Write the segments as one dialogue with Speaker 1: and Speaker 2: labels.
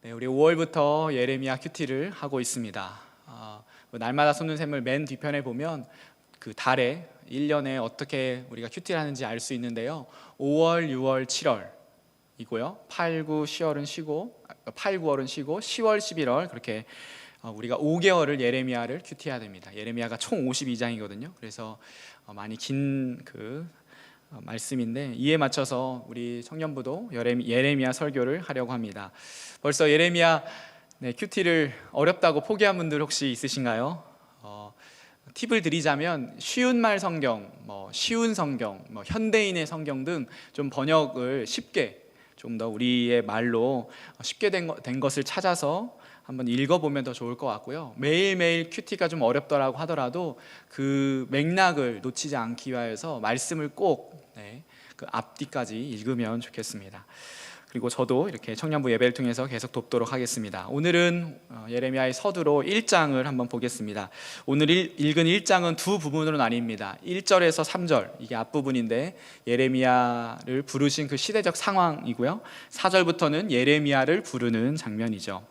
Speaker 1: 네, 우리 5월부터 예레미야 큐티를 하고 있습니다. 날마다 솟는 샘을 맨 뒤편에 보면 그 달에 1년에 어떻게 우리가 큐티를 하는지 알 수 있는데요. 5월, 6월, 7월 이고요. 8, 9, 10월은 쉬고 8, 9월은 쉬고 10월, 11월 그렇게 우리가 5개월을 예레미야를 큐티해야 됩니다. 예레미야가 총 52장이거든요. 그래서 많이 긴 말씀인데 이에 맞춰서 우리 청년부도 예레미야 설교를 하려고 합니다. 벌써 예레미야 큐티를 어렵다고 포기한 분들 혹시 있으신가요? 팁을 드리자면 쉬운 말 성경, 쉬운 성경, 현대인의 성경 등 좀 번역을 쉽게 좀 더 우리의 말로 쉽게 된 것을 찾아서 한번 읽어보면 더 좋을 것 같고요. 매일매일 큐티가 좀 어렵더라고 하더라도 그 맥락을 놓치지 않기 위해서 말씀을 꼭 그 앞뒤까지 읽으면 좋겠습니다. 그리고 저도 이렇게 청년부 예배를 통해서 계속 돕도록 하겠습니다. 오늘은 예레미야의 서두로 1장을 한번 보겠습니다. 오늘 읽은 1장은 두 부분으로 나뉩니다. 1절에서 3절, 이게 앞부분인데 예레미야를 부르신 그 시대적 상황이고요. 4절부터는 예레미야를 부르는 장면이죠.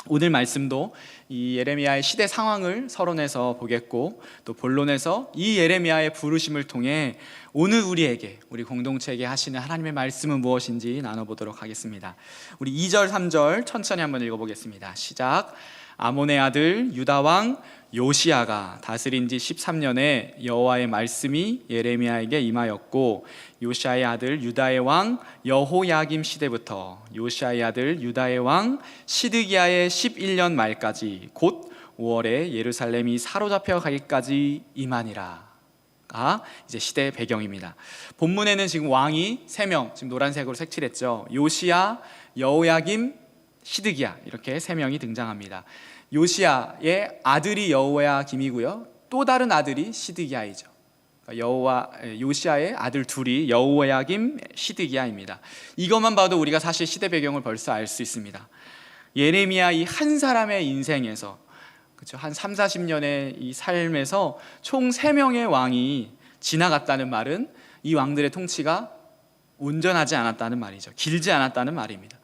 Speaker 1: 오늘 말씀도 이 예레미야의 시대 상황을 서론해서 보겠고, 또 본론에서 이 예레미야의 부르심을 통해 오늘 우리에게, 우리 공동체에게 하시는 하나님의 말씀은 무엇인지 나눠보도록 하겠습니다. 우리 2절 3절 천천히 한번 읽어보겠습니다. 시작. 아몬의 아들 유다 왕 요시야가 다스린 지 13년에 여호와의 말씀이 예레미야에게 임하였고, 요시야의 아들 유다의 왕 여호야김 시대부터 요시야의 아들 유다의 왕 시드기야의 11년 말까지 곧 5월에 예루살렘이 사로잡혀 가기까지 임하니라. 이제 시대의 배경입니다. 본문에는 지금 왕이 3명, 지금 노란색으로 색칠했죠. 요시야, 여호야김, 시드기야, 이렇게 3명이 등장합니다. 요시야의 아들이 여호야김이고요, 또 다른 아들이 시드기야이죠. 요시야의 아들 둘이 여호야김, 시드기야입니다. 이것만 봐도 우리가 사실 시대 배경을 벌써 알 수 있습니다. 예레미야 이 한 사람의 인생에서, 그렇죠, 한 3, 40년의 이 삶에서 총 3명의 왕이 지나갔다는 말은 이 왕들의 통치가 온전하지 않았다는 말이죠. 길지 않았다는 말입니다.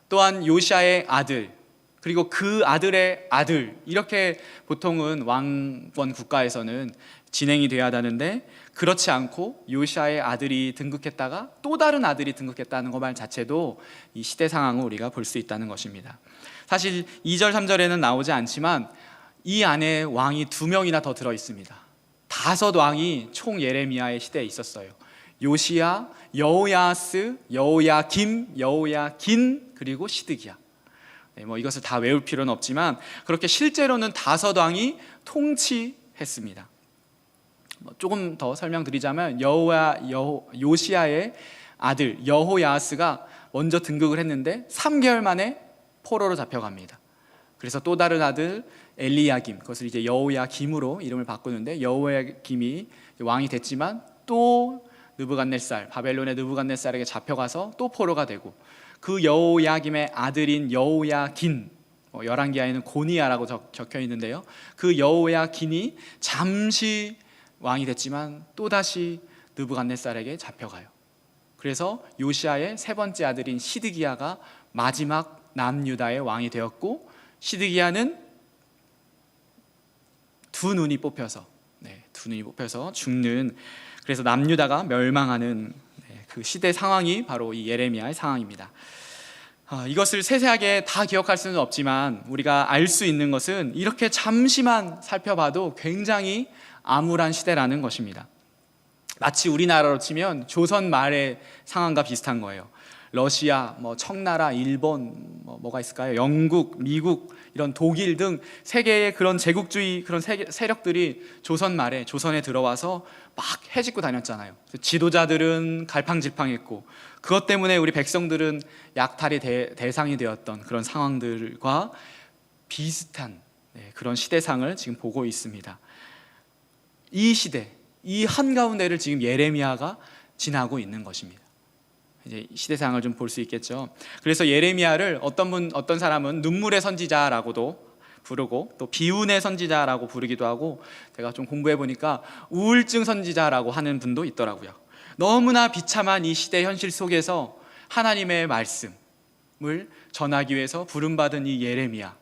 Speaker 1: 또한 요시야의 아들, 그리고 그 아들의 아들, 이렇게 보통은 왕권 국가에서는 진행이 돼야 하는데, 그렇지 않고 요시야의 아들이 등극했다가 또 다른 아들이 등극했다는 것 자체도 이 시대 상황을 우리가 볼 수 있다는 것입니다. 사실 2절 3절에는 나오지 않지만 이 안에 왕이 2명이나 더 들어 있습니다. 5 왕이 총 예레미야의 시대에 있었어요. 요시야, 여호야스, 여호야김, 여호야긴, 그리고 시드기야. 이것을 다 외울 필요는 없지만 그렇게 실제로는 5 왕이 통치했습니다. 조금 더 설명드리자면 요시야의 아들 여호야스가 먼저 등극을 했는데 3개월 만에 포로로 잡혀갑니다. 그래서 또 다른 아들 엘리야김, 그것을 이제 여호야김으로 이름을 바꾸는데, 여호야김이 왕이 됐지만 또 느부갓네살, 바벨론의 느부갓네살에게 잡혀가서 또 포로가 되고, 그 여호야김의 아들인 여호야긴, 열왕기하에는 고니야라고 적혀 있는데요, 그 여호야긴이 잠시 왕이 됐지만 또다시 느부갓네살에게 잡혀가요. 그래서 요시야의 3번째 아들인 시드기야가 마지막 남유다의 왕이 되었고, 시드기야는 두 눈이 뽑혀서 죽는, 그래서 남유다가 멸망하는 그 시대 상황이 바로 이 예레미야의 상황입니다. 이것을 세세하게 다 기억할 수는 없지만 우리가 알 수 있는 것은 이렇게 잠시만 살펴봐도 굉장히 암울한 시대라는 것입니다. 마치 우리나라로 치면 조선 말의 상황과 비슷한 거예요. 러시아, 청나라, 일본, 뭐가 있을까요? 영국, 미국, 이런 독일 등 세계의 그런 제국주의 그런 세력들이 조선 말에, 조선에 들어와서 막 해짓고 다녔잖아요. 지도자들은 갈팡질팡했고, 그것 때문에 우리 백성들은 약탈의 대상이 되었던 그런 상황들과 비슷한 그런 시대상을 지금 보고 있습니다. 이 시대, 이 한가운데를 지금 예레미야가 지나고 있는 것입니다. 이제 시대상을 좀 볼 수 있겠죠. 그래서 예레미야를 어떤 사람은 눈물의 선지자라고도 부르고, 또 비운의 선지자라고 부르기도 하고, 제가 좀 공부해 보니까 우울증 선지자라고 하는 분도 있더라고요. 너무나 비참한 이 시대 현실 속에서 하나님의 말씀, 전하기 위해서 부름받은 이 예레미야,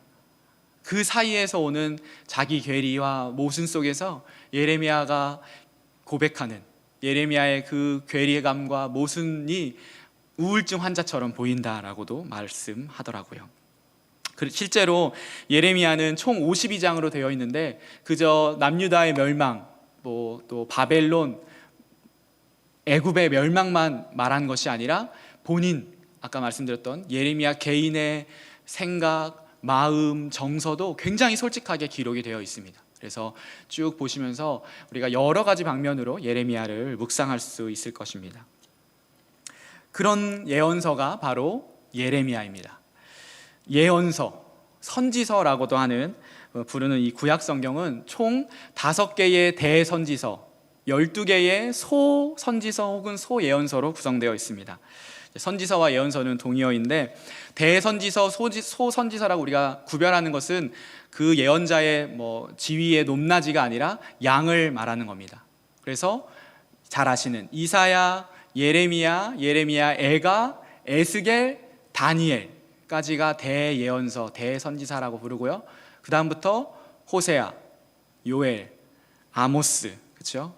Speaker 1: 그 사이에서 오는 자기 괴리와 모순 속에서 예레미야가 고백하는 예레미야의 그 괴리감과 모순이 우울증 환자처럼 보인다라고도 말씀하더라고요. 실제로 예레미야는 총 52장으로 되어 있는데 그저 남유다의 멸망, 또 바벨론, 애굽의 멸망만 말한 것이 아니라 본인, 아까 말씀드렸던 예레미야 개인의 생각, 마음, 정서도 굉장히 솔직하게 기록이 되어 있습니다. 그래서 쭉 보시면서 우리가 여러 가지 방면으로 예레미야를 묵상할 수 있을 것입니다. 그런 예언서가 바로 예레미야입니다. 예언서, 선지서라고도 부르는 이 구약 성경은 총 5개의 대선지서, 12개의 소선지서 혹은 소예언서로 구성되어 있습니다. 선지서와 예언서는 동의어인데 대선지서, 소선지서라고 우리가 구별하는 것은 그 예언자의 지위의 높낮이가 아니라 양을 말하는 겁니다. 그래서 잘 아시는 이사야, 예레미야, 애가, 에스겔, 다니엘까지가 대예언서, 대선지사라고 부르고요. 그 다음부터 호세아, 요엘, 아모스, 그렇죠?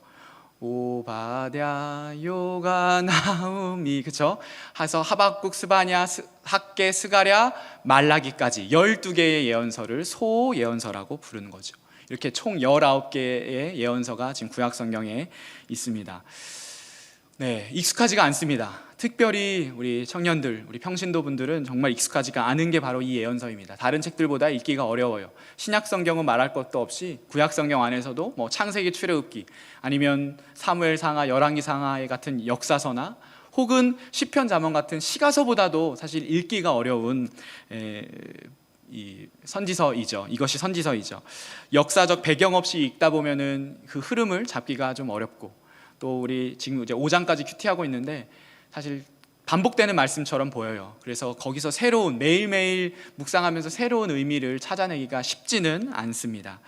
Speaker 1: 오바댜, 요가, 나훔이, 그렇죠? 해서 하박국, 스바냐, 학개, 스가랴, 말라기까지 12개의 예언서를 소예언서라고 부르는 거죠. 이렇게 총 19개의 예언서가 지금 구약 성경에 있습니다. 네, 익숙하지가 않습니다. 특별히 우리 청년들, 우리 평신도 분들은 정말 익숙하지가 않은 게 바로 이 예언서입니다. 다른 책들보다 읽기가 어려워요. 신약 성경은 말할 것도 없이 구약 성경 안에서도 창세기, 출애굽기, 아니면 사무엘 상하, 열왕기 상하 같은 역사서나 혹은 시편, 잠언 같은 시가서보다도 사실 읽기가 어려운 이 선지서이죠. 이것이 선지서이죠. 역사적 배경 없이 읽다 보면은 그 흐름을 잡기가 좀 어렵고, 또 우리 지금 이제 5장까지 큐티하고 있는데 사실 반복되는 말씀처럼 보여요. 그래서 거기서 매일매일 묵상하면서 새로운 의미를 찾아내기가 쉽지는 않습니다.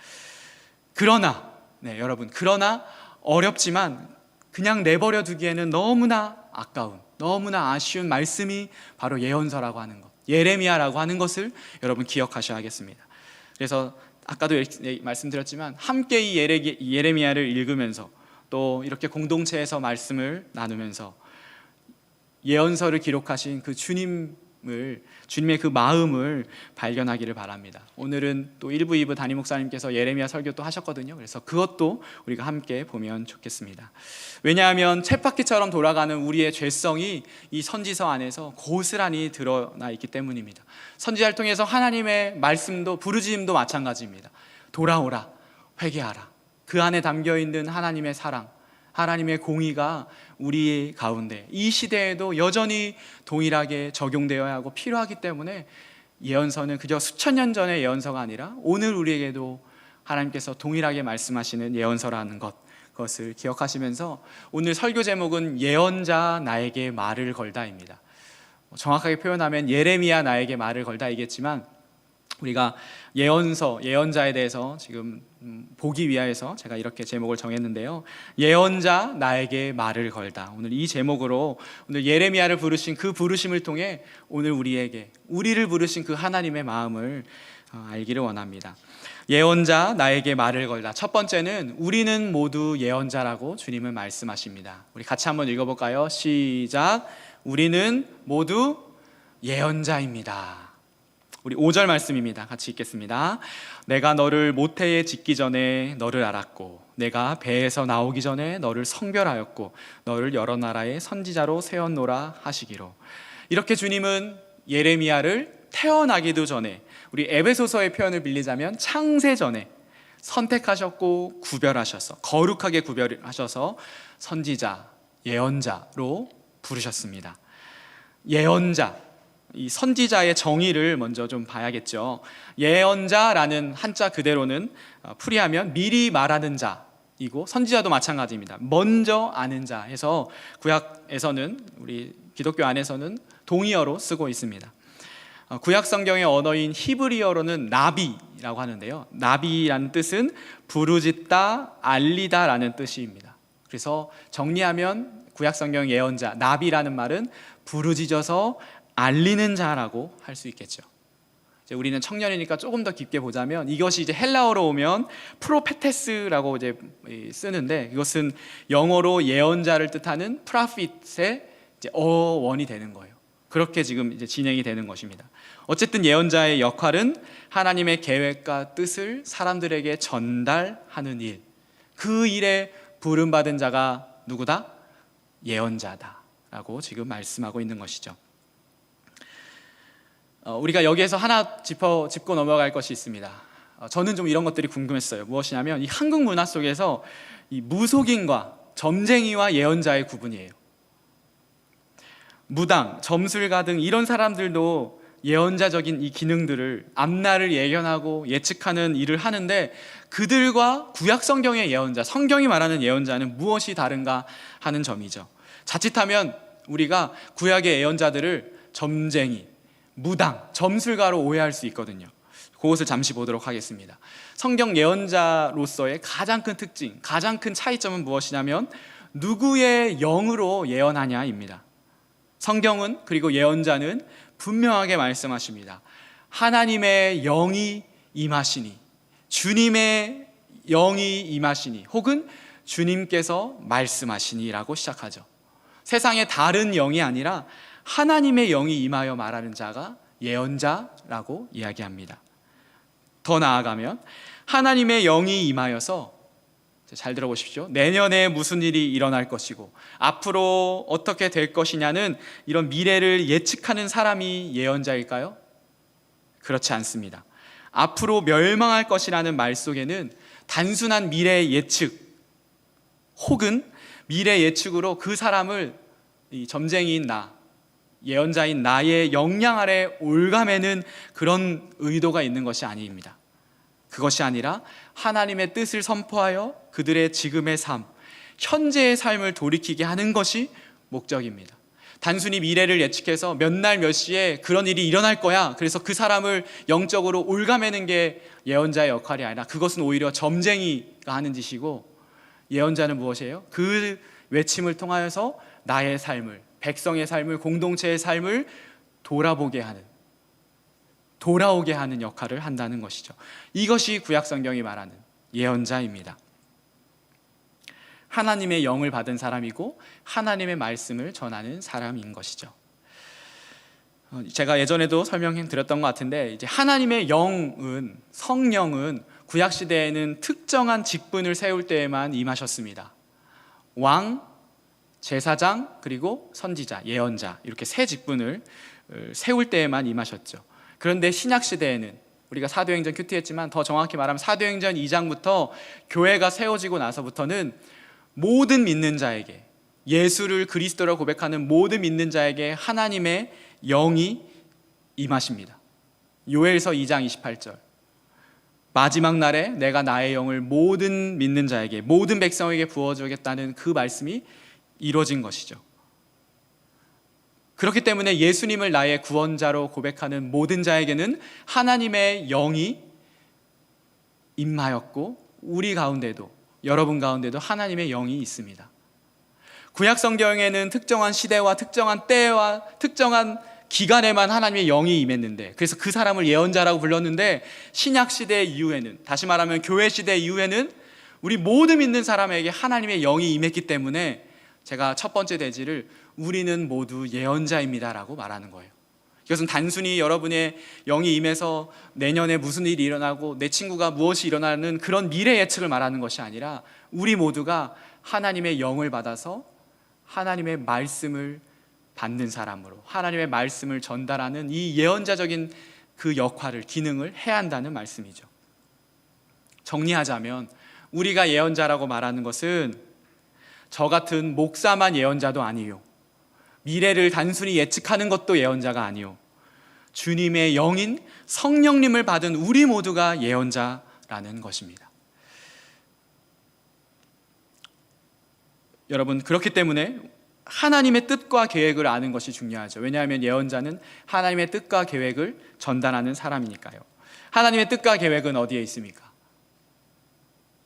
Speaker 1: 그러나 여러분, 그러나 어렵지만 그냥 내버려 두기에는 너무나 아까운, 너무나 아쉬운 말씀이 바로 예언서라고 하는 것, 예레미야라고 하는 것을 여러분 기억하셔야겠습니다. 그래서 아까도 말씀드렸지만 함께 이 예레미야를 읽으면서 또 이렇게 공동체에서 말씀을 나누면서 예언서를 기록하신 그 주님의 그 마음을 발견하기를 바랍니다. 오늘은 또 1부, 2부 담임 목사님께서 예레미야 설교 또 하셨거든요. 그래서 그것도 우리가 함께 보면 좋겠습니다. 왜냐하면 쳇바퀴처럼 돌아가는 우리의 죄성이 이 선지서 안에서 고스란히 드러나 있기 때문입니다. 선지자를 통해서 하나님의 말씀도 부르짖음도 마찬가지입니다. 돌아오라, 회개하라. 그 안에 담겨있는 하나님의 사랑, 하나님의 공의가 우리 가운데 이 시대에도 여전히 동일하게 적용되어야 하고 필요하기 때문에 예언서는 그저 수천 년 전의 예언서가 아니라 오늘 우리에게도 하나님께서 동일하게 말씀하시는 예언서라는 그것을 기억하시면서 오늘 설교 제목은 예언자 나에게 말을 걸다입니다. 정확하게 표현하면 예레미야 나에게 말을 걸다이겠지만 우리가 예언자에 대해서 지금 보기 위하여서 제가 이렇게 제목을 정했는데요. 예언자 나에게 말을 걸다. 오늘 이 제목으로 오늘 예레미야를 부르신 그 부르심을 통해 오늘 우리를 부르신 그 하나님의 마음을 알기를 원합니다. 예언자 나에게 말을 걸다. 첫 번째는 우리는 모두 예언자라고 주님은 말씀하십니다. 우리 같이 한번 읽어볼까요? 시작. 우리는 모두 예언자입니다. 우리 5절 말씀입니다. 같이 읽겠습니다. 내가 너를 모태에 짓기 전에 너를 알았고 내가 배에서 나오기 전에 너를 성별하였고 너를 여러 나라의 선지자로 세웠노라 하시기로. 이렇게 주님은 예레미야를 태어나기도 전에, 우리 에베소서의 표현을 빌리자면 창세 전에 선택하셨고 구별하셔서, 거룩하게 구별하셔서 선지자, 예언자로 부르셨습니다. 예언자, 이 선지자의 정의를 먼저 좀 봐야겠죠. 예언자라는 한자 그대로는 풀이하면 미리 말하는 자이고, 선지자도 마찬가지입니다. 먼저 아는 자 해서 구약에서는, 우리 기독교 안에서는 동의어로 쓰고 있습니다. 구약 성경의 언어인 히브리어로는 나비라고 하는데요, 나비라는 뜻은 부르짖다, 알리다라는 뜻입니다. 그래서 정리하면 구약 성경 예언자, 나비라는 말은 부르짖어서 알리는 자라고 할 수 있겠죠. 이제 우리는 청년이니까 조금 더 깊게 보자면 이것이 이제 헬라어로 오면 프로페테스라고 이제 쓰는데, 이것은 영어로 예언자를 뜻하는 프라핏의 이제 어원이 되는 거예요. 그렇게 지금 이제 진행이 되는 것입니다. 어쨌든 예언자의 역할은 하나님의 계획과 뜻을 사람들에게 전달하는 일, 그 일에 부름받은 자가 누구다? 예언자다라고 지금 말씀하고 있는 것이죠. 우리가 여기에서 하나 짚고 넘어갈 것이 있습니다. 저는 좀 이런 것들이 궁금했어요. 무엇이냐면 이 한국 문화 속에서 이 무속인과 점쟁이와 예언자의 구분이에요. 무당, 점술가 등 이런 사람들도 예언자적인 이 기능들을, 앞날을 예견하고 예측하는 일을 하는데, 그들과 구약 성경의 예언자, 성경이 말하는 예언자는 무엇이 다른가 하는 점이죠. 자칫하면 우리가 구약의 예언자들을 점쟁이, 무당, 점술가로 오해할 수 있거든요. 그것을 잠시 보도록 하겠습니다. 성경 예언자로서의 가장 큰 특징, 가장 큰 차이점은 무엇이냐면 누구의 영으로 예언하냐입니다. 성경은, 그리고 예언자는 분명하게 말씀하십니다. 하나님의 영이 임하시니, 주님의 영이 임하시니, 혹은 주님께서 말씀하시니 라고 시작하죠. 세상에 다른 영이 아니라 하나님의 영이 임하여 말하는 자가 예언자라고 이야기합니다. 더 나아가면 하나님의 영이 임하여서, 잘 들어보십시오, 내년에 무슨 일이 일어날 것이고 앞으로 어떻게 될 것이냐는 이런 미래를 예측하는 사람이 예언자일까요? 그렇지 않습니다. 앞으로 멸망할 것이라는 말 속에는 단순한 미래 예측 혹은 미래 예측으로 그 사람을 이 점쟁이인 나, 예언자인 나의 역량 아래 올가매는 그런 의도가 있는 것이 아닙니다. 그것이 아니라 하나님의 뜻을 선포하여 그들의 지금의 삶, 현재의 삶을 돌이키게 하는 것이 목적입니다. 단순히 미래를 예측해서 몇 날 몇 시에 그런 일이 일어날 거야, 그래서 그 사람을 영적으로 올가매는 게 예언자의 역할이 아니라, 그것은 오히려 점쟁이가 하는 짓이고, 예언자는 무엇이에요? 그 외침을 통하여서 나의 삶을, 백성의 삶을, 공동체의 삶을 돌아오게 하는 역할을 한다는 것이죠. 이것이 구약 성경이 말하는 예언자입니다. 하나님의 영을 받은 사람이고 하나님의 말씀을 전하는 사람인 것이죠. 제가 예전에도 설명드렸던 것 같은데, 이제 하나님의 영은, 성령은 구약 시대에는 특정한 직분을 세울 때에만 임하셨습니다. 왕, 제사장, 그리고 선지자, 예언자, 이렇게 세 직분을 세울 때에만 임하셨죠. 그런데 신약 시대에는, 우리가 사도행전 큐티했지만 더 정확히 말하면 사도행전 2장부터 교회가 세워지고 나서부터는 모든 믿는 자에게, 예수를 그리스도로 고백하는 모든 믿는 자에게 하나님의 영이 임하십니다. 요엘서 2장 28절, 마지막 날에 내가 나의 영을 모든 믿는 자에게, 모든 백성에게 부어주겠다는 그 말씀이 이루어진 것이죠. 그렇기 때문에 예수님을 나의 구원자로 고백하는 모든 자에게는 하나님의 영이 임하였고, 우리 가운데도, 여러분 가운데도 하나님의 영이 있습니다. 구약 성경에는 특정한 시대와 특정한 때와 특정한 기간에만 하나님의 영이 임했는데, 그래서 그 사람을 예언자라고 불렀는데, 신약 시대 이후에는, 다시 말하면 교회 시대 이후에는 우리 모든 믿는 사람에게 하나님의 영이 임했기 때문에 제가 첫 번째 대지를 우리는 모두 예언자입니다라고 말하는 거예요. 이것은 단순히 여러분의 영이 임해서 내년에 무슨 일이 일어나고 내 친구가 무엇이 일어나는 그런 미래 예측을 말하는 것이 아니라, 우리 모두가 하나님의 영을 받아서 하나님의 말씀을 받는 사람으로 하나님의 말씀을 전달하는 이 예언자적인 그 역할을, 기능을 해야 한다는 말씀이죠. 정리하자면 우리가 예언자라고 말하는 것은 저 같은 목사만 예언자도 아니요, 미래를 단순히 예측하는 것도 예언자가 아니요, 주님의 영인 성령님을 받은 우리 모두가 예언자라는 것입니다. 여러분, 그렇기 때문에 하나님의 뜻과 계획을 아는 것이 중요하죠. 왜냐하면 예언자는 하나님의 뜻과 계획을 전달하는 사람이니까요. 하나님의 뜻과 계획은 어디에 있습니까?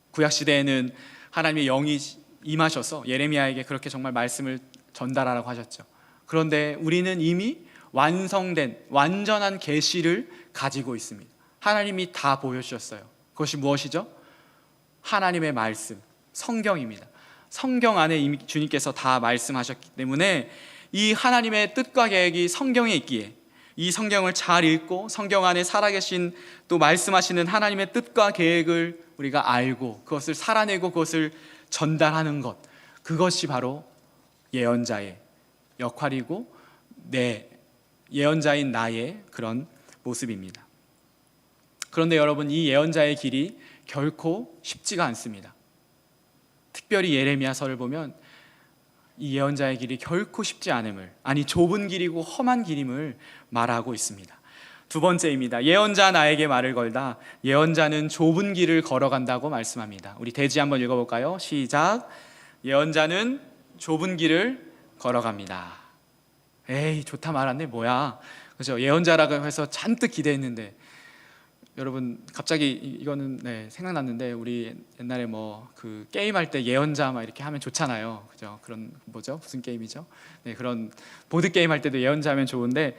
Speaker 1: 구약시대에는 하나님의 영이 임하셔서 예레미야에게 그렇게 정말 말씀을 전달하라고 하셨죠. 그런데 우리는 이미 완성된 완전한 계시를 가지고 있습니다. 하나님이 다 보여주셨어요. 그것이 무엇이죠? 하나님의 말씀, 성경입니다. 성경 안에 이미 주님께서 다 말씀하셨기 때문에 이 하나님의 뜻과 계획이 성경에 있기에 이 성경을 잘 읽고 성경 안에 살아계신 또 말씀하시는 하나님의 뜻과 계획을 우리가 알고 그것을 살아내고 그것을 전달하는 것, 그것이 바로 예언자의 역할이고 예언자인 나의 그런 모습입니다. 그런데 여러분, 이 예언자의 길이 결코 쉽지가 않습니다. 특별히 예레미야서를 보면 이 예언자의 길이 결코 쉽지 않음을, 아니 좁은 길이고 험한 길임을 말하고 있습니다. 두 번째입니다. 예언자 나에게 말을 걸다. 예언자는 좁은 길을 걸어간다고 말씀합니다. 우리 대지 한번 읽어볼까요? 시작. 예언자는 좁은 길을 걸어갑니다. 에이, 좋다 말았네, 뭐야. 그죠? 예언자라고 해서 잔뜩 기대했는데, 여러분 갑자기 이거는 생각났는데, 우리 옛날에 뭐 그 게임할 때 예언자 막 이렇게 하면 좋잖아요. 그죠? 그런 무슨 게임이죠? 그런 보드 게임 할 때도 예언자 하면 좋은데,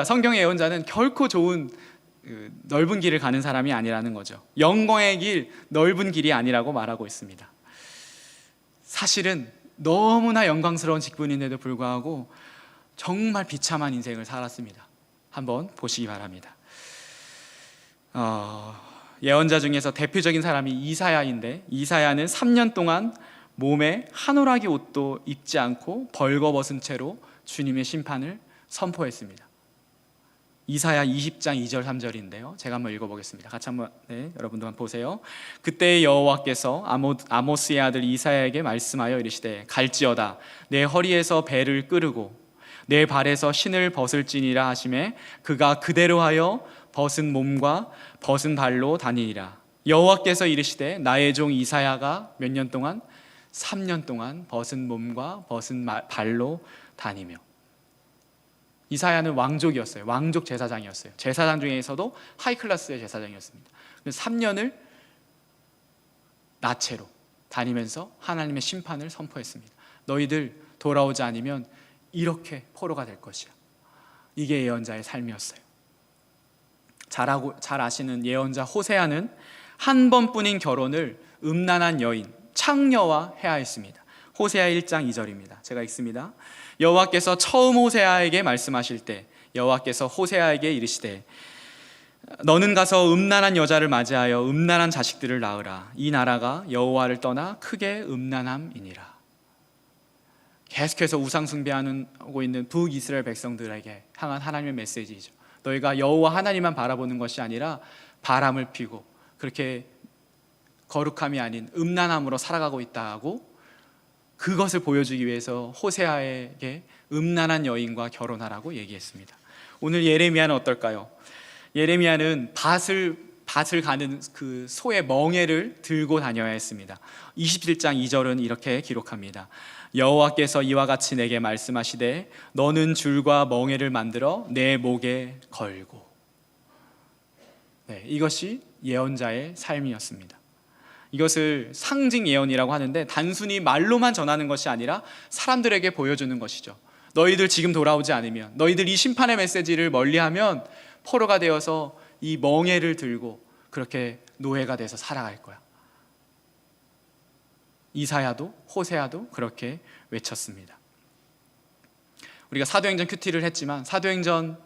Speaker 1: 성경의 예언자는 결코 좋은 넓은 길을 가는 사람이 아니라는 거죠. 영광의 길, 넓은 길이 아니라고 말하고 있습니다. 사실은 너무나 영광스러운 직분인데도 불구하고 정말 비참한 인생을 살았습니다. 한번 보시기 바랍니다. 예언자 중에서 대표적인 사람이 이사야인데, 이사야는 3년 동안 몸에 한오라기 옷도 입지 않고 벌거벗은 채로 주님의 심판을 선포했습니다. 이사야 20장 2절 3절인데요. 제가 한번 읽어보겠습니다. 같이 한번 여러분도 한번 보세요. 그때 여호와께서 아모스의 아들 이사야에게 말씀하여 이르시되, 갈지어다 내 허리에서 배를 끄르고 내 발에서 신을 벗을지니라 하시매 그가 그대로 하여 벗은 몸과 벗은 발로 다니니라. 여호와께서 이르시되, 나의 종 이사야가 몇 년 동안? 3년 동안 벗은 몸과 벗은 발로 다니며. 이사야는 왕족이었어요. 왕족 제사장이었어요. 제사장 중에서도 하이클래스의 제사장이었습니다. 3년을 나체로 다니면서 하나님의 심판을 선포했습니다. 너희들 돌아오지 않으면 이렇게 포로가 될 것이야. 이게 예언자의 삶이었어요. 잘 아시는 예언자 호세아는 한 번뿐인 결혼을 음란한 여인 창녀와 해야 했습니다. 호세아 1장 2절입니다. 제가 읽습니다. 여호와께서 처음 호세아에게 말씀하실 때 여호와께서 호세아에게 이르시되, 너는 가서 음란한 여자를 맞이하여 음란한 자식들을 낳으라. 이 나라가 여호와를 떠나 크게 음란함이니라. 계속해서 우상 숭배하고 있는 북이스라엘 백성들에게 향한 하나님의 메시지죠. 너희가 여호와 하나님만 바라보는 것이 아니라 바람을 피고 그렇게 거룩함이 아닌 음란함으로 살아가고 있다고, 그것을 보여주기 위해서 호세아에게 음란한 여인과 결혼하라고 얘기했습니다. 오늘 예레미야는 어떨까요? 예레미야는 밭을 가는 그 소의 멍에를 들고 다녀야 했습니다. 27장 2절은 이렇게 기록합니다. 여호와께서 이와 같이 내게 말씀하시되, 너는 줄과 멍에를 만들어 내 목에 걸고. 이것이 예언자의 삶이었습니다. 이것을 상징 예언이라고 하는데, 단순히 말로만 전하는 것이 아니라 사람들에게 보여주는 것이죠. 너희들 지금 돌아오지 않으면, 너희들 이 심판의 메시지를 멀리하면 포로가 되어서 이 멍에를 들고 그렇게 노예가 돼서 살아갈 거야. 이사야도 호세아도 그렇게 외쳤습니다. 우리가 사도행전 큐티를 했지만 사도행전에서도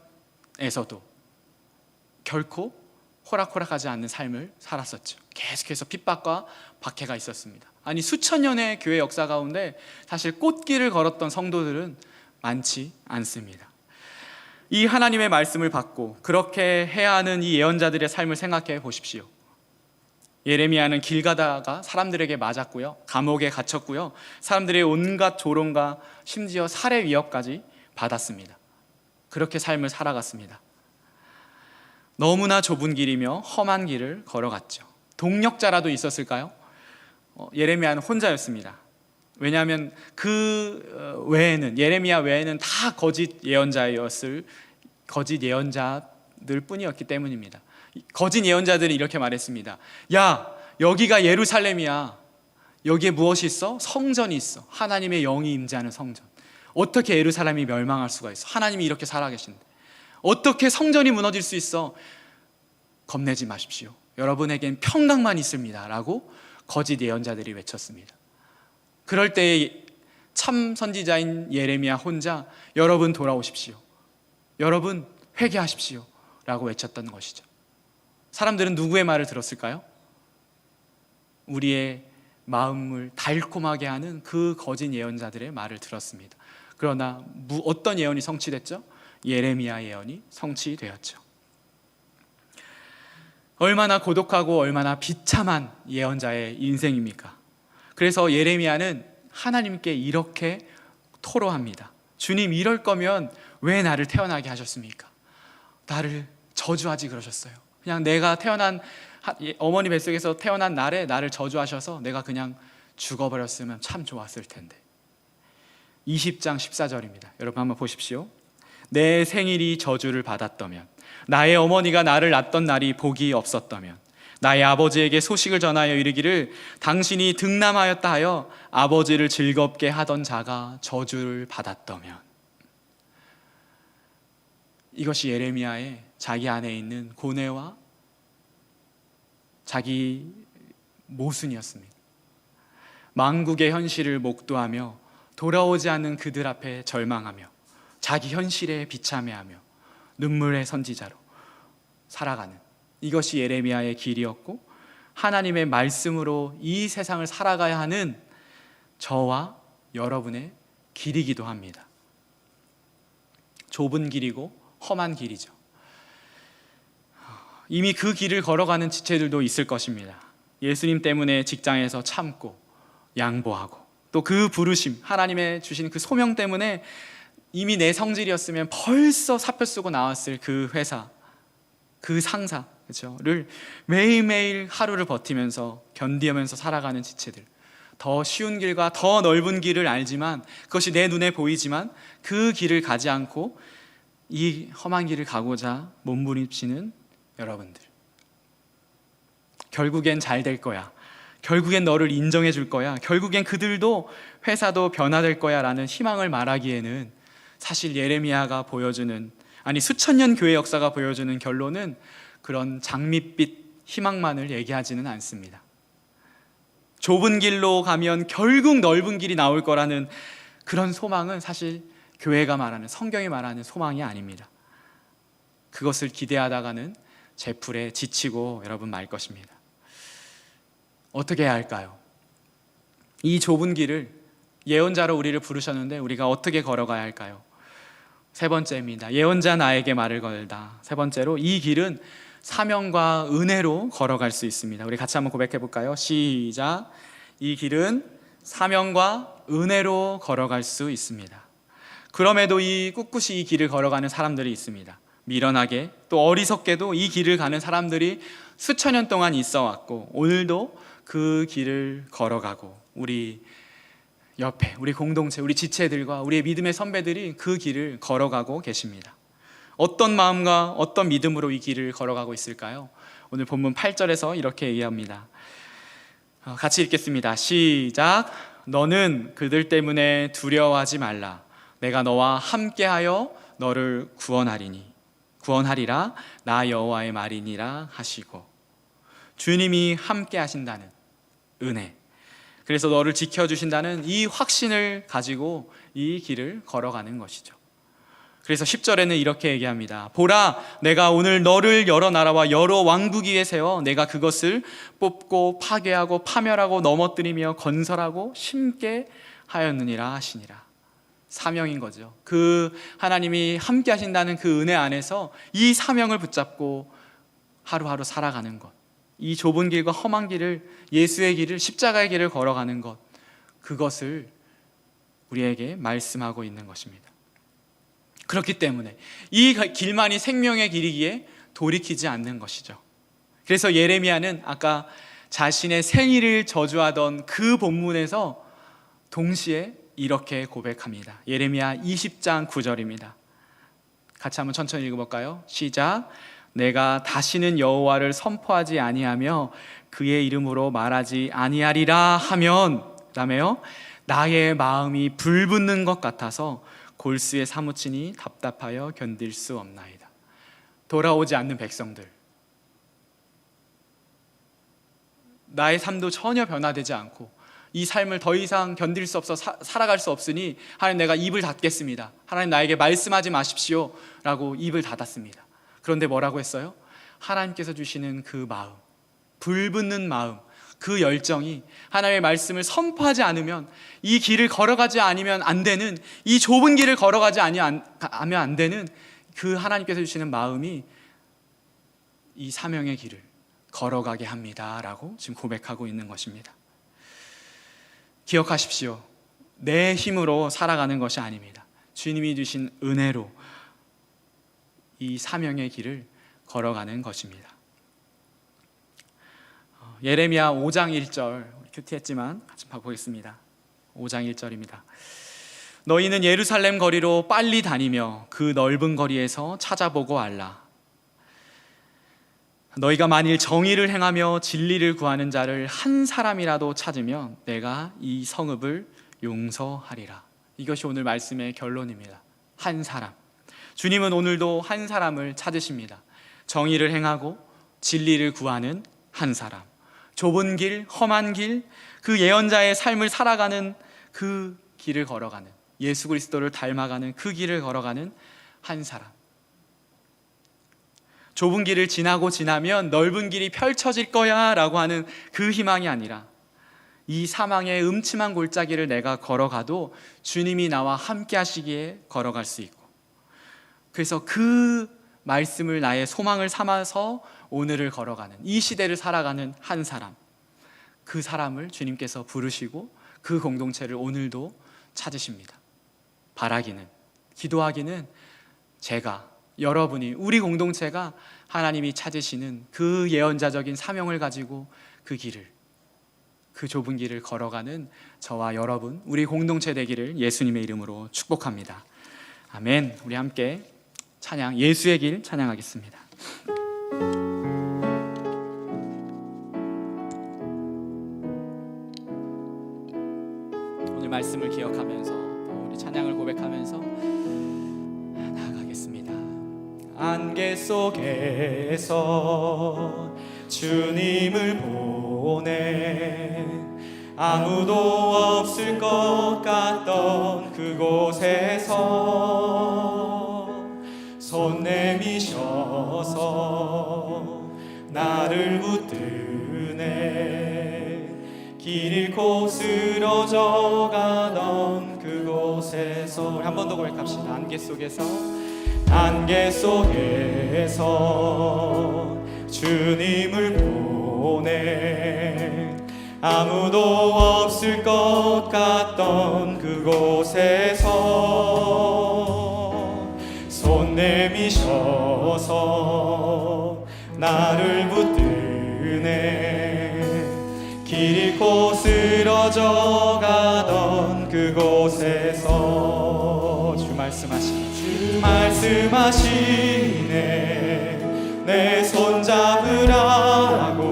Speaker 1: 결코 호락호락하지 않는 삶을 살았었죠. 계속해서 핍박과 박해가 있었습니다. 아니, 수천 년의 교회 역사 가운데 사실 꽃길을 걸었던 성도들은 많지 않습니다. 이 하나님의 말씀을 받고 그렇게 해야 하는 이 예언자들의 삶을 생각해 보십시오. 예레미야는 길 가다가 사람들에게 맞았고요, 감옥에 갇혔고요, 사람들의 온갖 조롱과 심지어 살해 위협까지 받았습니다. 그렇게 삶을 살아갔습니다. 너무나 좁은 길이며 험한 길을 걸어갔죠. 동력자라도 있었을까요? 예레미야는 혼자였습니다. 왜냐하면 그 외에는, 예레미야 외에는 다 거짓 예언자들 뿐이었기 때문입니다. 거짓 예언자들은 이렇게 말했습니다. 야, 여기가 예루살렘이야. 여기에 무엇이 있어? 성전이 있어. 하나님의 영이 임재하는 성전. 어떻게 예루살렘이 멸망할 수가 있어? 하나님이 이렇게 살아계신데 어떻게 성전이 무너질 수 있어? 겁내지 마십시오. 여러분에겐 평강만 있습니다 라고 거짓 예언자들이 외쳤습니다. 그럴 때에 참 선지자인 예레미야 혼자 여러분 돌아오십시오, 여러분 회개하십시오 라고 외쳤던 것이죠. 사람들은 누구의 말을 들었을까요? 우리의 마음을 달콤하게 하는 그 거짓 예언자들의 말을 들었습니다. 그러나 어떤 예언이 성취됐죠? 예레미야 예언이 성취되었죠. 얼마나 고독하고 얼마나 비참한 예언자의 인생입니까? 그래서 예레미야는 하나님께 이렇게 토로합니다. 주님, 이럴 거면 왜 나를 태어나게 하셨습니까? 나를 저주하지 그러셨어요. 그냥 내가 태어난 어머니 뱃속에서 태어난 날에 나를 저주하셔서 내가 그냥 죽어버렸으면 참 좋았을 텐데. 20장 14절입니다. 여러분 한번 보십시오. 내 생일이 저주를 받았다면, 나의 어머니가 나를 낳던 날이 복이 없었다면, 나의 아버지에게 소식을 전하여 이르기를 당신이 등남하였다 하여 아버지를 즐겁게 하던 자가 저주를 받았다면. 이것이 예레미야의 자기 안에 있는 고뇌와 자기 모순이었습니다. 만국의 현실을 목도하며 돌아오지 않는 그들 앞에 절망하며 자기 현실에 비참해하며 눈물의 선지자로 살아가는, 이것이 예레미야의 길이었고 하나님의 말씀으로 이 세상을 살아가야 하는 저와 여러분의 길이기도 합니다. 좁은 길이고 험한 길이죠. 이미 그 길을 걸어가는 지체들도 있을 것입니다. 예수님 때문에 직장에서 참고 양보하고, 또 그 부르심, 하나님의 주신 그 소명 때문에 이미 내 성질이었으면 벌써 사표 쓰고 나왔을 그 회사, 그 상사, 그렇죠?를 매일매일 하루를 버티면서 견디면서 살아가는 지체들, 더 쉬운 길과 더 넓은 길을 알지만 그것이 내 눈에 보이지만 그 길을 가지 않고 이 험한 길을 가고자 몸부림치는 여러분들, 결국엔 잘 될 거야, 결국엔 너를 인정해 줄 거야, 결국엔 그들도 회사도 변화될 거야 라는 희망을 말하기에는 사실 예레미야가 보여주는, 아니 수천 년 교회 역사가 보여주는 결론은 그런 장밋빛 희망만을 얘기하지는 않습니다. 좁은 길로 가면 결국 넓은 길이 나올 거라는 그런 소망은 사실 교회가 말하는, 성경이 말하는 소망이 아닙니다. 그것을 기대하다가는 제풀에 지치고 여러분 말 것입니다. 어떻게 해야 할까요? 이 좁은 길을 예언자로 우리를 부르셨는데 우리가 어떻게 걸어가야 할까요? 세 번째입니다. 예언자 나에게 말을 걸다. 세 번째로, 이 길은 사명과 은혜로 걸어갈 수 있습니다. 우리 같이 한번 고백해 볼까요? 시작. 이 길은 사명과 은혜로 걸어갈 수 있습니다. 그럼에도 이 꿋꿋이 이 길을 걸어가는 사람들이 있습니다. 미련하게 또 어리석게도 이 길을 가는 사람들이 수천 년 동안 있어 왔고 오늘도 그 길을 걸어가고, 우리 옆에 우리 공동체, 우리 지체들과 우리의 믿음의 선배들이 그 길을 걸어가고 계십니다. 어떤 마음과 어떤 믿음으로 이 길을 걸어가고 있을까요? 오늘 본문 8절에서 이렇게 얘기합니다. 같이 읽겠습니다. 시작. 너는 그들 때문에 두려워하지 말라. 내가 너와 함께하여 너를 구원하리라. 나 여호와의 말이니라 하시고. 주님이 함께 하신다는 은혜, 그래서 너를 지켜주신다는 이 확신을 가지고 이 길을 걸어가는 것이죠. 그래서 10절에는 이렇게 얘기합니다. 보라, 내가 오늘 너를 여러 나라와 여러 왕국 위에 세워 내가 그것을 뽑고 파괴하고 파멸하고 넘어뜨리며 건설하고 심게 하였느니라 하시니라. 사명인 거죠. 그 하나님이 함께 하신다는 그 은혜 안에서 이 사명을 붙잡고 하루하루 살아가는 것, 이 좁은 길과 험한 길을, 예수의 길을, 십자가의 길을 걸어가는 것, 그것을 우리에게 말씀하고 있는 것입니다. 그렇기 때문에 이 길만이 생명의 길이기에 돌이키지 않는 것이죠. 그래서 예레미야는 아까 자신의 생일을 저주하던 그 본문에서 동시에 이렇게 고백합니다. 예레미야 20장 9절입니다. 같이 한번 천천히 읽어볼까요? 시작. 내가 다시는 여호와를 선포하지 아니하며 그의 이름으로 말하지 아니하리라 하면, 그다음에요, 나의 마음이 불붙는 것 같아서 골수에 사무치니 답답하여 견딜 수 없나이다. 돌아오지 않는 백성들, 나의 삶도 전혀 변화되지 않고 이 삶을 더 이상 견딜 수 없어 살아갈 수 없으니 하나님, 내가 입을 닫겠습니다. 하나님, 나에게 말씀하지 마십시오 라고 입을 닫았습니다. 그런데 뭐라고 했어요? 하나님께서 주시는 그 마음, 불붙는 마음, 그 열정이 하나님의 말씀을 선포하지 않으면, 이 길을 걸어가지 않으면 안 되는, 이 좁은 길을 걸어가지 하면 안 되는 그 하나님께서 주시는 마음이 이 사명의 길을 걸어가게 합니다 라고 지금 고백하고 있는 것입니다. 기억하십시오. 내 힘으로 살아가는 것이 아닙니다. 주님이 주신 은혜로 이 사명의 길을 걸어가는 것입니다. 예레미야 5장 1절, 큐티했지만 같이 보겠습니다. 5장 1절입니다. 너희는 예루살렘 거리로 빨리 다니며 그 넓은 거리에서 찾아보고 알라. 너희가 만일 정의를 행하며 진리를 구하는 자를 한 사람이라도 찾으면 내가 이 성읍을 용서하리라. 이것이 오늘 말씀의 결론입니다. 한 사람. 주님은 오늘도 한 사람을 찾으십니다. 정의를 행하고 진리를 구하는 한 사람. 좁은 길, 험한 길, 그 예언자의 삶을 살아가는 그 길을 걸어가는, 예수 그리스도를 닮아가는 그 길을 걸어가는 한 사람. 좁은 길을 지나면 넓은 길이 펼쳐질 거야 라고 하는 그 희망이 아니라, 이 사망의 음침한 골짜기를 내가 걸어가도 주님이 나와 함께 하시기에 걸어갈 수 있고, 그래서 그 말씀을 나의 소망을 삼아서 오늘을 걸어가는, 이 시대를 살아가는 한 사람, 그 사람을 주님께서 부르시고 그 공동체를 오늘도 찾으십니다. 바라기는, 기도하기는 제가, 여러분이, 우리 공동체가 하나님이 찾으시는 그 예언자적인 사명을 가지고 그 길을, 그 좁은 길을 걸어가는 저와 여러분, 우리 공동체 되기를 예수님의 이름으로 축복합니다. 아멘. 우리 함께 찬양, 예수의 길 찬양하겠습니다. 오늘 말씀을 기억하면서 또 우리 찬양을 고백하면서 나아가겠습니다. 안개 속에서 주님을 보내 아무도 없을 것 같던 그곳에서 손 내미셔서 나를 붙드네. 길 잃고 쓰러져 가던 그곳에서, 한 번 더 고백합시다. 안개 속에서 주님을 보내 아무도 없을 것 같던 그곳에서 손 내미셔서 나를 붙드네. 길 잃고 쓰러져 가던 그곳에서 주 말씀하시네. 내 손 잡으라고.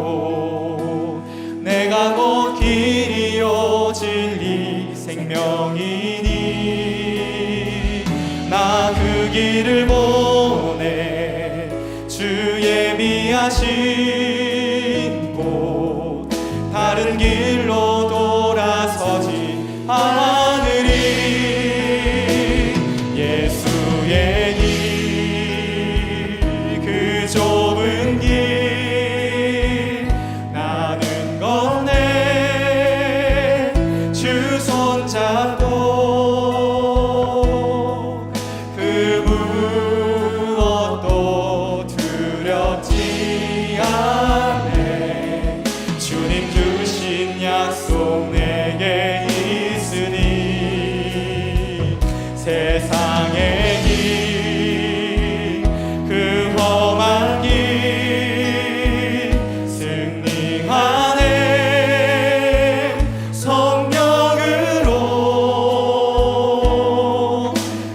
Speaker 1: 내가 곧 길이요 진리 생명이니 나 그 길을 보내. 주 예비하신 곳 다른 길로 돌아서지 않으리. 예수의 길 그 좁은 길 나는 건네. 주 손잡고 그 무엇도 두렵지 않네. 주님 주신 약속 내게 있으니 세상의 길 그 험한 길 승리하네. 성령으로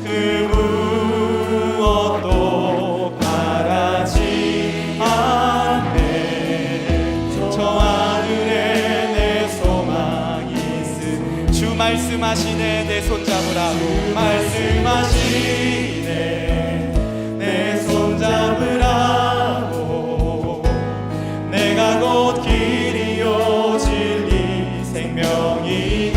Speaker 1: 그 무엇도 바라지 않네. 말씀하시네 내 손잡으라고 말씀하시네 내 손잡으라고 내가 곧 길이요 진리 생명이니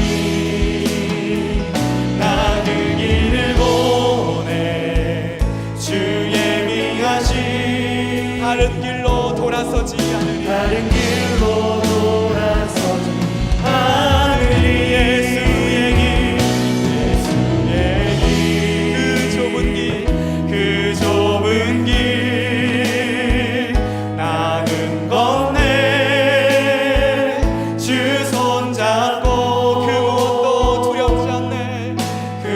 Speaker 1: 나 그 길을 보내 주 예비하신 다른 길로 돌아서지 않으리 다른 길로 돌아서지 않으리 예수의 길 그 좁은 길 나는 건네 주 손잡고 그 무엇도 두렵지 않네 그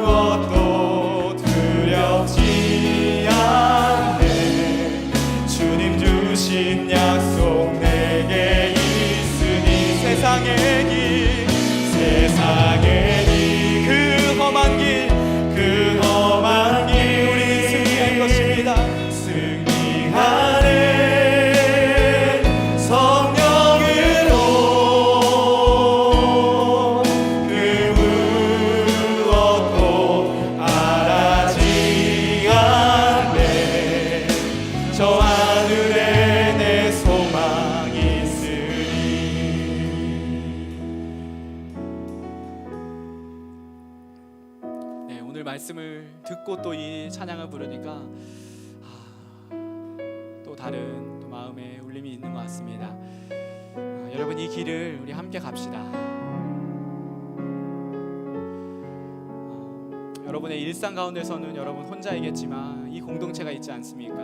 Speaker 1: 무엇도 두렵지 않네 주님 주신 약속 내게 있으니 세상의 길 그 험한 길 우리는 승리할 것입니다 승리하네 성령으로 그 무엇도 알아지 않네 저 하늘에 내 소망이 있으니 네, 오늘 말씀을 듣고 또 이 찬양을 부르니까 또 다른 또 마음의 울림이 있는 것 같습니다. 여러분 이 길을 우리 함께 갑시다. 여러분의 일상 가운데서는 여러분 혼자이겠지만 이 공동체가 있지 않습니까?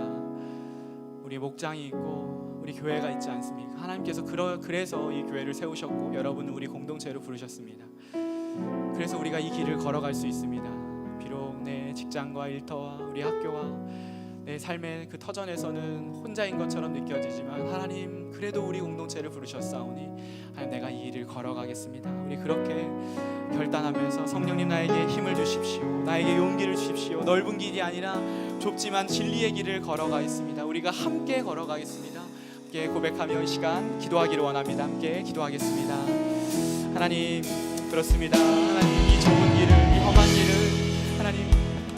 Speaker 1: 우리 목장이 있고 우리 교회가 있지 않습니까? 하나님께서 그래서 이 교회를 세우셨고 여러분은 우리 공동체로 부르셨습니다. 그래서 우리가 이 길을 걸어갈 수 있습니다. 비록 내 직장과 일터와 우리 학교와 내 삶의 그 터전에서는 혼자인 것처럼 느껴지지만 하나님 그래도 우리 공동체를 부르셨사오니 하나님 내가 이 길을 걸어가겠습니다. 우리 그렇게 결단하면서 성령님 나에게 힘을 주십시오. 나에게 용기를 주십시오. 넓은 길이 아니라 좁지만 진리의 길을 걸어가겠습니다. 우리가 함께 걸어가겠습니다. 함께 고백하며 이 시간 기도하기를 원합니다. 함께 기도하겠습니다. 하나님 그렇습니다. 하나님 이 좁은 길을 이 험한 길을 하나님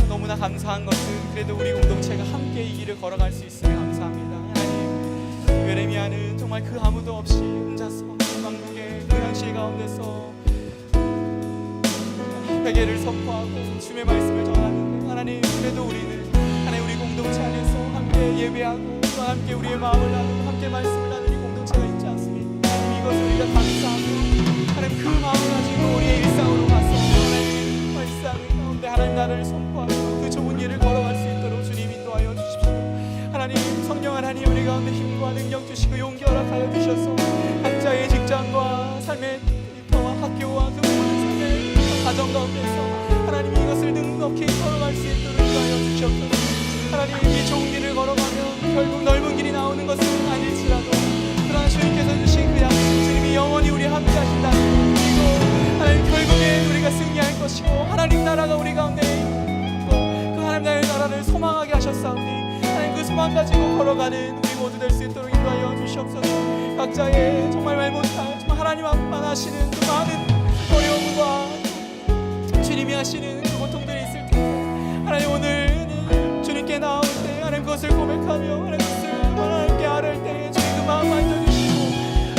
Speaker 1: 너무나 감사한 것은 그래도 우리 공동체가 함께 이 길을 걸어갈 수 있으니 감사합니다. 하나님 예레미야는 정말 그 아무도 없이 혼자서 왕국의 그 현실 가운데서 회개를 선포하고 주의 말씀을 전하는데 하나님 그래도 우리는 하나님 우리 공동체 안에서 함께 예배하고 또 함께 우리의 마음을 나누고 함께 말씀을 나누는 공동체가 있지 않습니까? 하나님 이것을 우리가 감사하고 하나님 그 마음을 가지고 우리의 일상으로 가서 하나님 말씀을 가운데 하나님 나라를 선포하고 그 좁은 길을 걸어갈 수 있도록 주님 인도하여 주십시오. 하나님 성령 하나님 우리 가운데 힘과 능력 주시고 용기 허락하여 주셔서 각자의 직장과 삶의 일터와 학교와 그 모든 삶의 가정 가운데서 하나님 이것을 능력히 걸어갈 수 있도록 인도하여 주시옵소서. 하나님 이 좁은 길을 걸어가면 결국 넓은 길이 나오는 것은 아닐지라도 그러나 주님께서 주신 그 약속 주님이 영원히 우리 함께 하신다. 그리고 하나님 결국에 우리가 승리할 것이고 하나님 나라가 우리 가운데 있고 그 하나님 나라를 소망하게 하셨사오니 하나님 그 소망 가지고 걸어가는 우리 모두 될 수 있도록 인도하여 주시옵소서. 각자의 정말 말 못할 정말 하나님 앞만 하시는 그 많은 어려움과 주님이 하시는 그 고통들이 있을 텐데 하나님 오늘 주님께 나올 때 하나님 그것을 고백하며 하나님 그것을 하나님께 아뢰을 때 주님 그 마음 만져주시고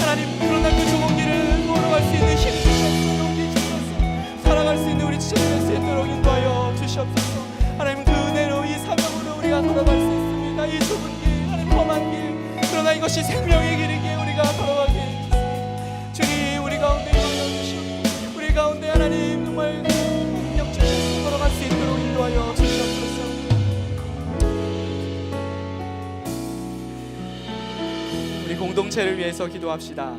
Speaker 1: 하나님 그러나 그 좁은 길을 걸어갈 수 있는 힘 주셔서 용기 주셔서 살아갈 수 있는 우리 지체들 될 수 있도록 인도하여 주시옵소서. 하나님 그 은혜로 이 사명으로 우리가 걸어갈 수 있습니다. 이 좁은 길 하나님 험한 길 그러나 이것이 생명의 길이기에 우리가 걸어가게 해주세요. 주님 우리 가운데 임하여 주시옵소서. 우리 가운데 하나님 정말 능력 주셔서 걸어갈 수 있도록 인도하여 주시옵소서. 우리 공동체를 위해서 기도합시다.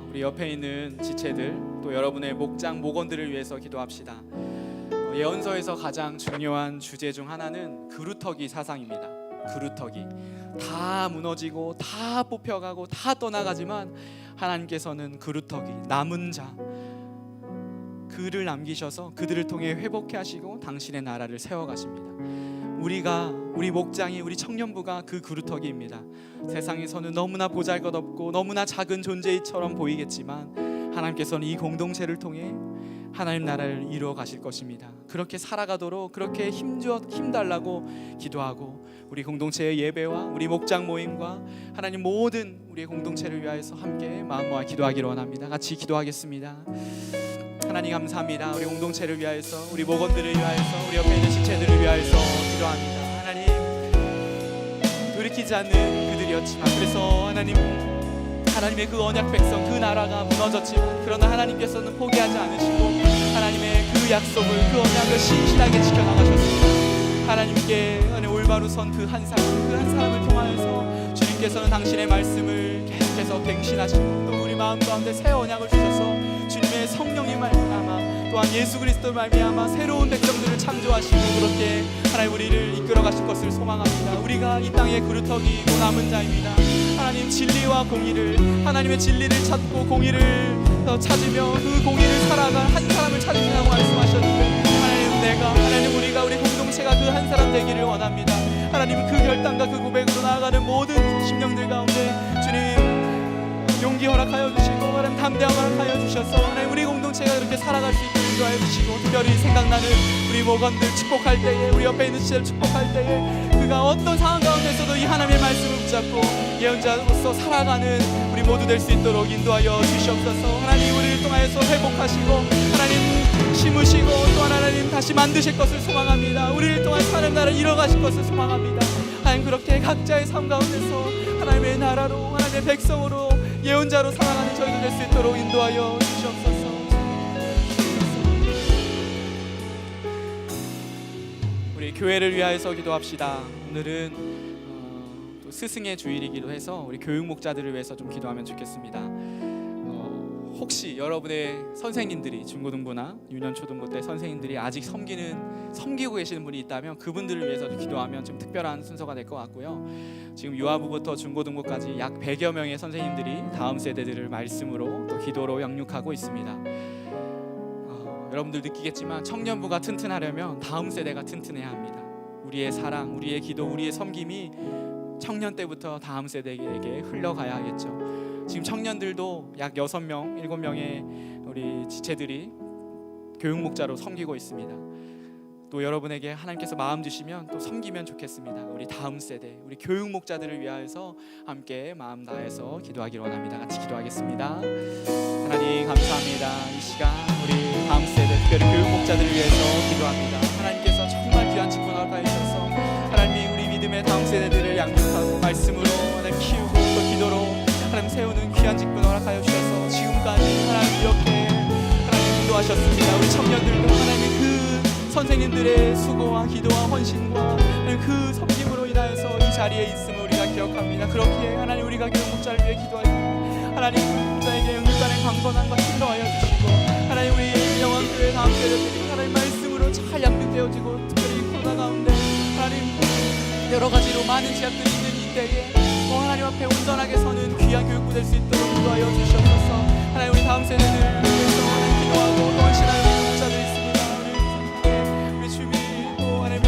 Speaker 1: 우리 옆에 있는 지체들 또 여러분의 목장 목원들을 위해서 기도합시다. 예언서에서 가장 중요한 주제 중 하나는 그루터기 사상입니다. 그루터기 다 무너지고 다 뽑혀가고 다 떠나가지만 하나님께서는 그루터기 남은 자 그를 남기셔서 그들을 통해 회복해 하시고 당신의 나라를 세워가십니다. 우리 목장이 우리 청년부가 그 그루터기입니다. 세상에서는 너무나 보잘것없고 너무나 작은 존재처럼 보이겠지만 하나님께서는 이 공동체를 통해 하나님 나라를 이루어 가실 것입니다. 그렇게 살아가도록 그렇게 힘달라고 기도하고, 우리 공동체의 예배와 우리 목장 모임과 하나님 모든 우리의 공동체를 위하여서 함께 마음 모아 기도하기를 원합니다. 같이 기도하겠습니다. 하나님 감사합니다. 우리 공동체를 위하여서, 우리 목원들을 위하여서, 우리 옆에 있는 지체들을 위하여서 기도합니다. 하나님, 돌이키지 않는 그들이었지만, 그래서 하나님의 그 언약 백성, 그 나라가 무너졌지만, 그러나 하나님께서는 포기하지 않으시고 하나님의 그 약속을, 그 언약을 신실하게 지켜나가셨습니다. 하나님께 올바로 선 그 한 사람을 통하여서 주님께서는 당신의 말씀을 계속해서 갱신하시고, 또 우리 마음 가운데 새 언약을 주셔서 주님의 성령이 말미암아, 또한 예수 그리스도 말미암아 새로운 백성들을 창조하시고, 그렇게 하나님 우리를 이끌어 가실 것을 소망합니다. 우리가 이 땅의 그루터기고 남은 자입니다. 하나님, 진리와 공의를, 하나님의 진리를 찾고 공의를 찾으며 그 공의를 살아갈 한 사람을 찾으시라고 말씀하셨는데, 하나님 우리가, 우리 공동체가 그 한 사람 되기를 원합니다. 하나님, 그 결단과 그 고백으로 나아가는 모든 심령들 가운데 주님 용기 허락하여 주시고, 하나님 담대함 허락하여 주셔서 하나님 우리 공동체가 그렇게 살아갈 수 있도록 인도하여 주시고, 특별히 생각나는 우리 목원들 축복할 때에, 우리 옆에 있는 지체를 축복할 때에 그가 어떤 상황 가운데서도 이 하나님의 말씀을 붙잡고 예언자로서 살아가는 우리 모두 될 수 있도록 인도하여 주시옵소서. 하나님, 우리를 통하여서 회복하시고 하나님 심으시고, 또 하나님 다시 만드실 것을 소망합니다. 우리를 통한 하나님 나라 이뤄가실 것을 소망합니다. 하나님, 그렇게 각자의 삶 가운데서 하나님의 나라로, 하나님의 백성으로, 예언자로 살아가는 저희들 될 수 있도록 인도하여 주시옵소서. 우리 교회를 위하여서 기도합시다. 오늘은 또 스승의 주일이기도 해서 우리 교육 목자들을 위해서 좀 기도하면 좋겠습니다. 혹시 여러분의 선생님들이, 중고등부나 유년초등부 때 선생님들이 아직 섬기고 계시는 분이 있다면 그분들을 위해서 기도하면 좀 특별한 순서가 될 것 같고요. 지금 유아부부터 중고등부까지 약 100여 명의 선생님들이 다음 세대들을 말씀으로 또 기도로 양육하고 있습니다. 여러분들 느끼겠지만 청년부가 튼튼하려면 다음 세대가 튼튼해야 합니다. 우리의 사랑, 우리의 기도, 우리의 섬김이 청년 때부터 다음 세대에게 흘러가야겠죠. 지금 청년들도 약 6명, 7명의 우리 지체들이 교육 목자로 섬기고 있습니다. 또 여러분에게 하나님께서 마음 주시면 또 섬기면 좋겠습니다. 우리 다음 세대, 우리 교육 목자들을 위하여서 함께 마음 다해서 기도하기를 원합니다. 같이 기도하겠습니다. 하나님 감사합니다. 이 시간 우리 다음 세대, 특별히 교육 목자들을 위해서 기도합니다. 하나님께서 정말 귀한 직분 허락하여 주셔서 하나님이 우리 믿음의 다음 세대들을 양육하고 말씀으로 하나님 키우고, 또 기도로 하나님 세우는 귀한 직분 허락하여 주셔서 지금까지 하나님 이렇게 하나님 인도하셨습니다. 우리 청년들도 하나님의 그 선생님들의 수고와 기도와 헌신과 그 섬김으로 인하여서 이 자리에 있음을 우리가 기억합니다. 그렇기에 하나님, 우리가 교육 목자를 위해 기도하고 하나님 목자에게 영육간의 강건함과 힘 더하여 주시고, 하나님 우리 영원교회 다음 세대들이 하나님 말씀으로 잘 양육되어지고, 특별히 코로나 가운데 하나님 여러 가지로 많은 제약들이 있는 이때에 하나님 앞에 온전하게 서는 귀한 교육부 될 수 있도록 인도하여 주시옵소서. 하나님, 우리 다음 세대들을 위해서 하나님 기도하고 또 헌신하는 목자들이 있습니다. 우리 주민, 또 하나님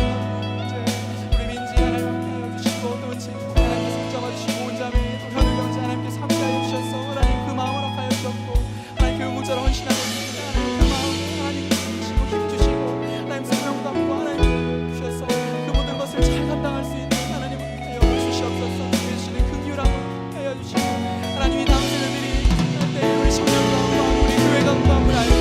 Speaker 1: 우리 민지 하나님 함께하여 주시고, 또 친구 하나님께서 붙잡아 주시고, 온자매 또 현우 형제 하나님께서 함께하여 주셔서 하나님 그 마음을 허락하여 주셨고, 하나님 교육 목자로 헌신하고 있습니다. 하나님 그 마음 하나님 주시고 힘 주시고, 하나님 생명 담고 하나님 주셔서 그 모든 것을 잘 감당할 수 있는 하나님 되어 주시옵소서. 하나님이 다음 세대들이 우리 청년과 우리 교회가 그 마음을 알고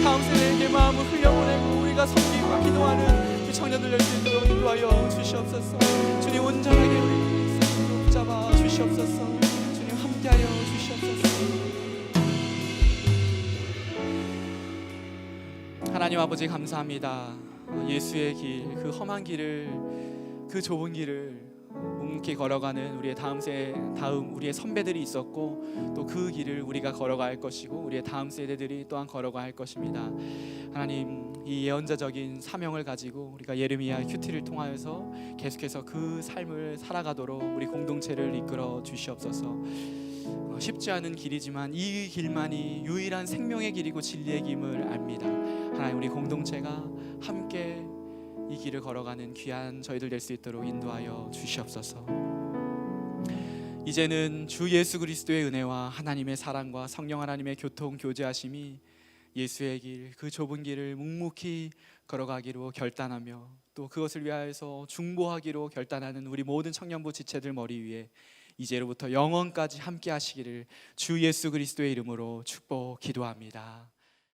Speaker 1: 다음 세대에게 마음을 흘려보내고 우리가 섬기고 기도하는 그 청년들 될 수 있도록 인도하여 주시옵소서. 주님, 온전하게 우리 손으로 붙잡아 주시옵소서. 주님, 함께하여 주시옵소서. 하나님 아버지 감사합니다. 예수의 길, 그 험한 길을, 그 좁은 길을 묵묵히 걸어가는 우리의 다음 우리의 선배들이 있었고, 또 그 길을 우리가 걸어갈 것이고 우리의 다음 세대들이 또한 걸어갈 것입니다. 하나님, 이 예언자적인 사명을 가지고 우리가 예레미야 큐티를 통하여서 계속해서 그 삶을 살아가도록 우리 공동체를 이끌어 주시옵소서. 쉽지 않은 길이지만 이 길만이 유일한 생명의 길이고 진리의 길임을 압니다. 하나님, 우리 공동체가 함께 이 길을 걸어가는 귀한 저희들 될 수 있도록 인도하여 주시옵소서. 이제는 주 예수 그리스도의 은혜와 하나님의 사랑과 성령 하나님의 교통 교제하심이 예수의 길, 그 좁은 길을 묵묵히 걸어가기로 결단하며 또 그것을 위하여서 중보하기로 결단하는 우리 모든 청년부 지체들 머리 위에 이제로부터 영원까지 함께 하시기를 주 예수 그리스도의 이름으로 축복 기도합니다.